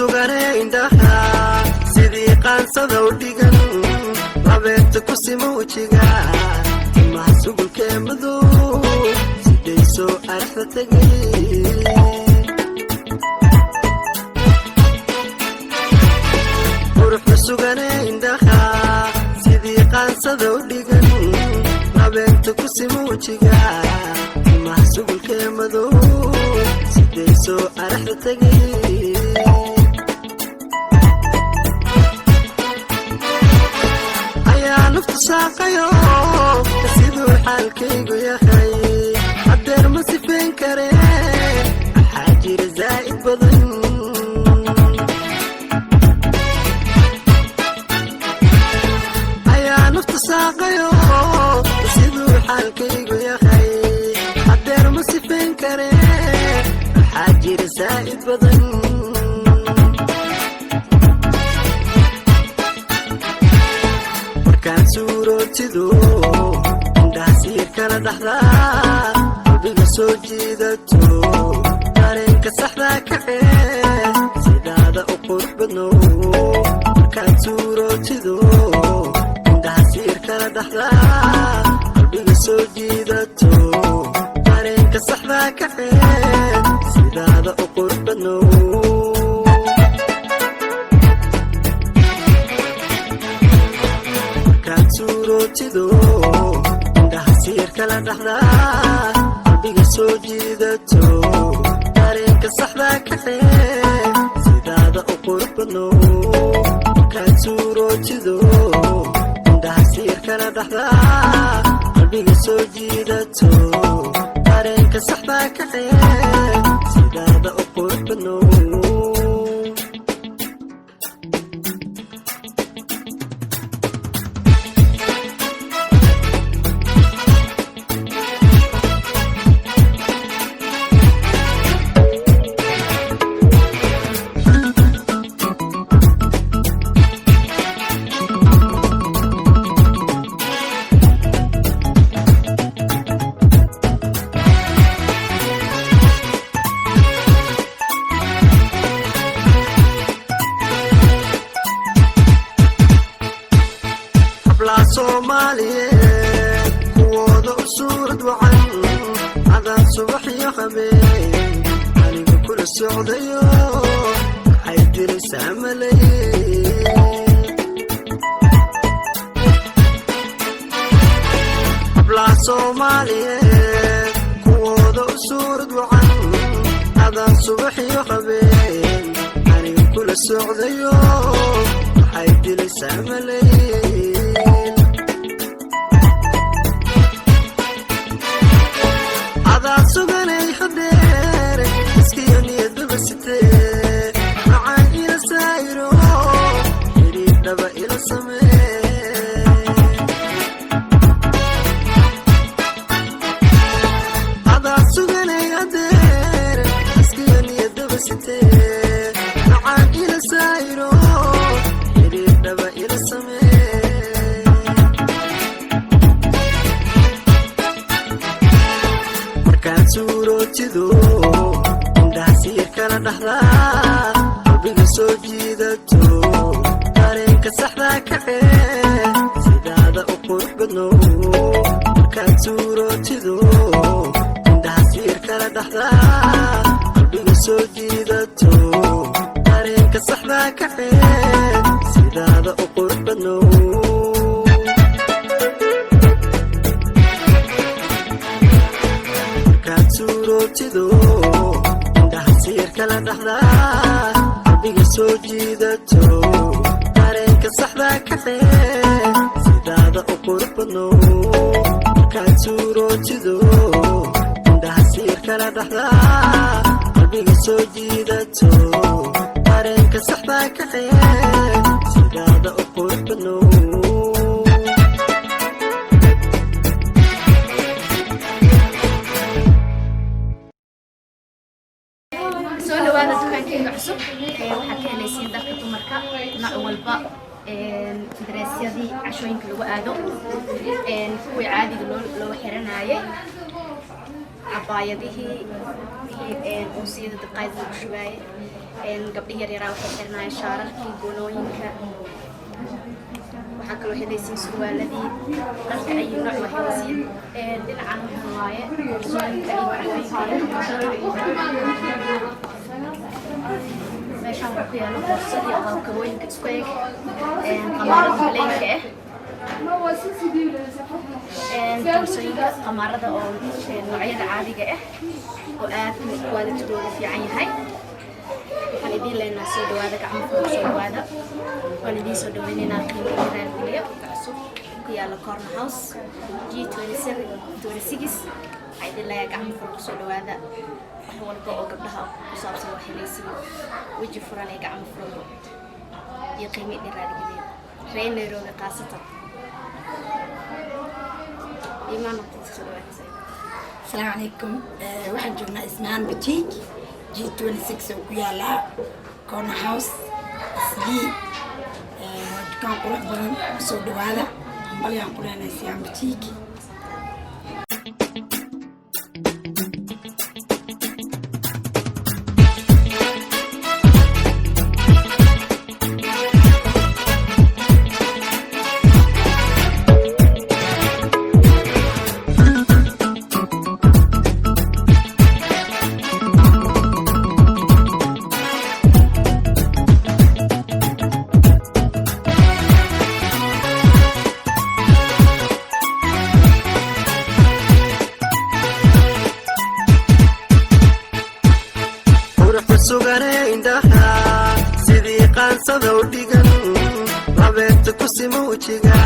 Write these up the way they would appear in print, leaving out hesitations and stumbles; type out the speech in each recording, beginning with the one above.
سجنين دها صديقان صدوديجن ربيت كسم وجهها ما سوق كمدو سديسو أرفتجي وروح سجنين دها صديقان صدوديجن ربيت كسم وجهها ما سوق كمدو سديسو أرفتجي ساقيو كسيدو حالكيغو يا خي عبدير مسيفين كري حاجير زائد بضن هيا نفط ساقيو كسيدو حالكيغو يا خي عبدير مسيفين كري حاجير زائد بضن كان سورتدو داسير كلا دحدا قلبي سو جيدتو دارينك صحدا كحيل سيدادا وقرح بدنو كان سورتدو داسير كلا دحدا قلبي سو جيدتو دارينك صحدا كحيل سيدادا وقرح بدنو سورتدو دحسير كلا دحدا قلبي سو جيدتو دارينك صحدا كحيل سيدادا وقرب بدنو كان سورتدو دحسير كلا دحدا قلبي سو جيدتو دارينك صحدا كحيل سيدادا وقرب بدنو Somaliyeed kuwooda u suurad wacan cadaan subax iyo habeen aniga kula socdayo waxay diraysaa malayn hablaha Soomaaliyeed kuwooda u suurad wacan cadaan subax iyo habeen aniga kula socdayo waxay diraysaa malayn سجني حدير مسكيني دبستي معاي إلى سايرو يريد دبا إلى سمين هذا سجني حدير مسكيني دبستي معاي إلى سايرو يريد دبا إلى سمين سورتدو داسير كلا دحدا قلبي سو جيدتو دارينك صحدا كحيل سيدادا وقرح بدنو كان سورتدو داسير كلا دحدا قلبي سو جيدتو دارينك صحدا كحيل سيدادا وقرح بدنو سورتدو دحسير كلا دحدا قلبي سو جيدتو دارينك صحدا كحيل سيدادا وقرب بدنو كان سورتدو دحسير كلا دحدا قلبي سو جيدتو دارينك صحدا كحيل سيدادا وقرب بدنو cusub waxaa ka helaysiin dalka dumarka nooc walba دراسيدي عشوين كلو آدو كوي عادي لو حرناية عبايته هي أوسيد القايد الشوية gabdhihi yaryara waxay xirnaayeen shaararkii goonooyinka waxaa kaloo helaysiin surwaaladii dharka ay nooc waa helaysiin dhinacan waxaa waaye boorsooyinka iyo meeshaan waxaa ku yaalo boorsadii oo kabooyinka isku eg qamaarada baleenka boorsooyinka qamaarada oo noocyada caadiga oo aad quality-gooda fiican yahay waxaan idiin leenahay soo dhawaada gacmo fudud soo dhawaada waan idiin soo dhaweynaynaa qiimo raadgeliyo cusub ku yaala corner house G27 waxaa idin leeyahay gacmo fudud soo dhawaada wax walba oo gabdhaha ku saabsan waa helaysiin weji furan iyo gacmo fudud iyo qiimo raadgeliyo reer Nairobi qaasatan imaan soo dhawaada. السلام عليكم waxaan joognaa Isnaan Boutique G26 oo ku yaala corner house sidii dukaan qurux badan soo dhawaada balyaan ku leenahay Isnaan Boutique. sugane indhaha sidii qaansada u dhigan labeenta ku sima wejiga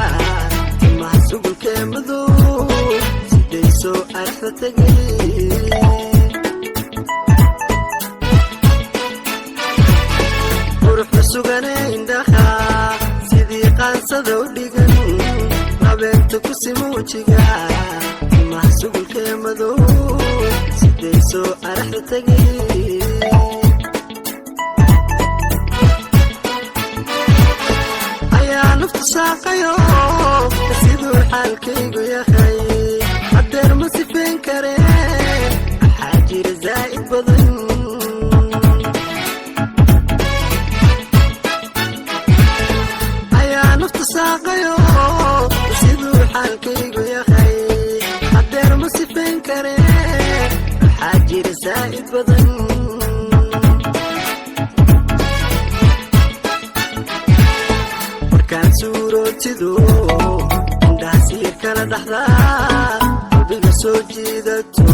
timaha sugulkee madow siday soo arfa tegay quruxda sugane indhaha sidii qaansada u dhigan labeenta ku sima wejiga timaha sugulkee madow siday soo arfa tegay saaqayo siduu xaalkaygu yahay hadeer ma sifeen kare waxaa jira zaa'id badan ayaa nafta saaqayo siduu xaalkaygu yahay hadeer ma sifeen kare waxaa jira zaa'id badan suurootidu indhaha siir kala dhaxdaa qalbiga soo jiidato